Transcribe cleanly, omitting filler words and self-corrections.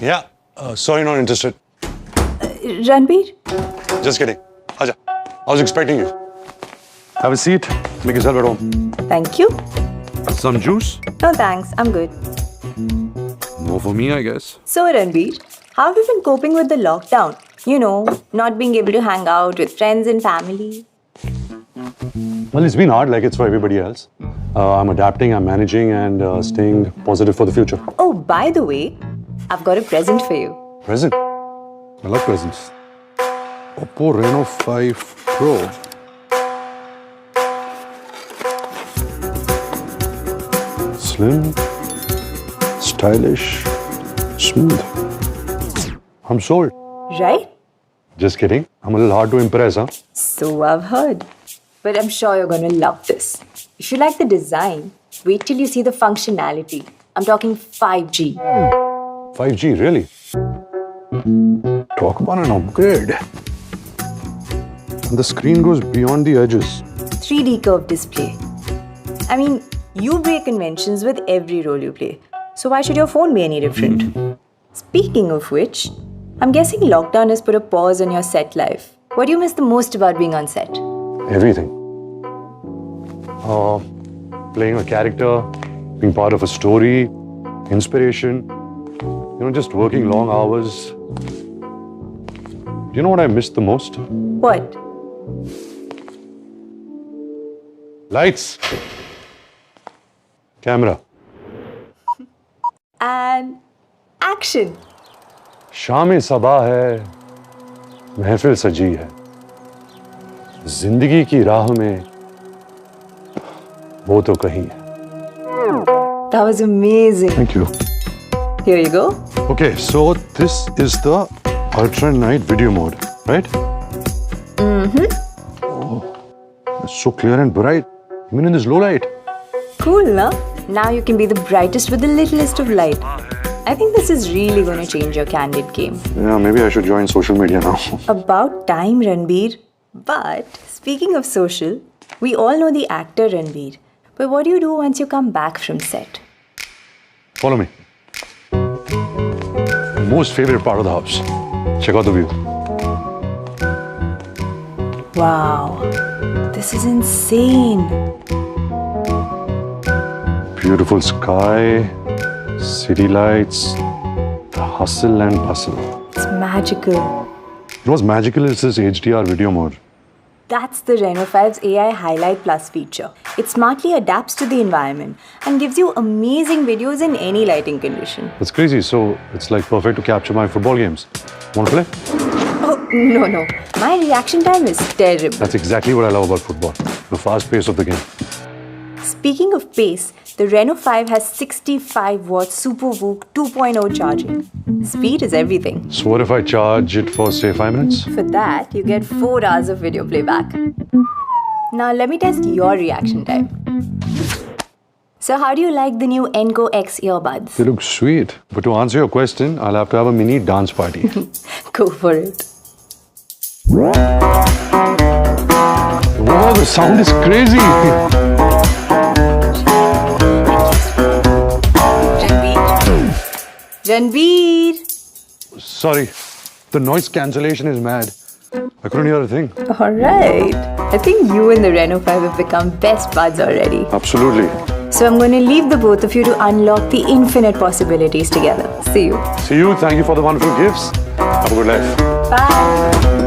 Yeah. Sorry, not interested. Ranveer? Just kidding. Aja. I was expecting you. Have a seat. Make yourself at home. Thank you. Some juice? No thanks, I'm good. No for me, I guess. So Ranveer, how have you been coping with the lockdown? You know, not being able to hang out with friends and family. Well, it's been hard like it's for everybody else. I'm adapting, I'm managing and staying positive for the future. Oh, by the way, I've got a present for you. Present? I love presents. Oppo Reno 5 Pro. Slim, stylish, smooth. I'm sold. Right? Just kidding. I'm a little hard to impress, huh? So I've heard. But I'm sure you're gonna love this. If you like the design, wait till you see the functionality. I'm talking 5G. 5G, really? Talk about an upgrade. And the screen goes beyond the edges. 3D curved display. I mean, you break conventions with every role you play. So why should your phone be any different? Speaking of which, I'm guessing lockdown has put a pause on your set life. What do you miss the most about being on set? Everything. Playing a character, being part of a story, inspiration, just working long hours. Do you know what I miss the most? What? Lights. Camera. And action. शाम सबा है, महफिल सजी है, जिंदगी की राह में वो तो कहीं है. That was amazing. Thank you. Here you go. Okay, so this is the ultra night video mode, right? Mm-hmm. Oh, it's so clear and bright, even in this low light. Cool, na? Now you can be the brightest with the littlest of light. I think this is really going to change your candid game. Yeah, maybe I should join social media now. About time, Ranveer. But speaking of social, we all know the actor Ranveer. But what do you do once you come back from set? Follow me. Most favorite part of the house. Check out the view. Wow, this is insane. Beautiful sky, city lights, the hustle and bustle. It's magical. What's magical is this HDR video mode. That's the Reno 5's AI Highlight Plus feature. It smartly adapts to the environment and gives you amazing videos in any lighting condition. That's crazy. So it's like perfect to capture my football games. Want to play? Oh, no. My reaction time is terrible. That's exactly what I love about football. The fast pace of the game. Speaking of pace, the Reno 5 has 65 watt Super VOOC 2.0 charging. Speed is everything. So what if I charge it for, say, 5 minutes? For that, you get 4 hours of video playback. Now let me test your reaction time. So how do you like the new Enco X earbuds? They look sweet. But to answer your question, I'll have to have a mini dance party. Go for it. Wow, the sound is crazy. Ranveer! Sorry, the noise cancellation is mad. I couldn't hear a thing. Alright. I think you and the Reno 5 have become best buds already. Absolutely. So I'm going to leave the both of you to unlock the infinite possibilities together. See you. See you. Thank you for the wonderful gifts. Have a good life. Bye.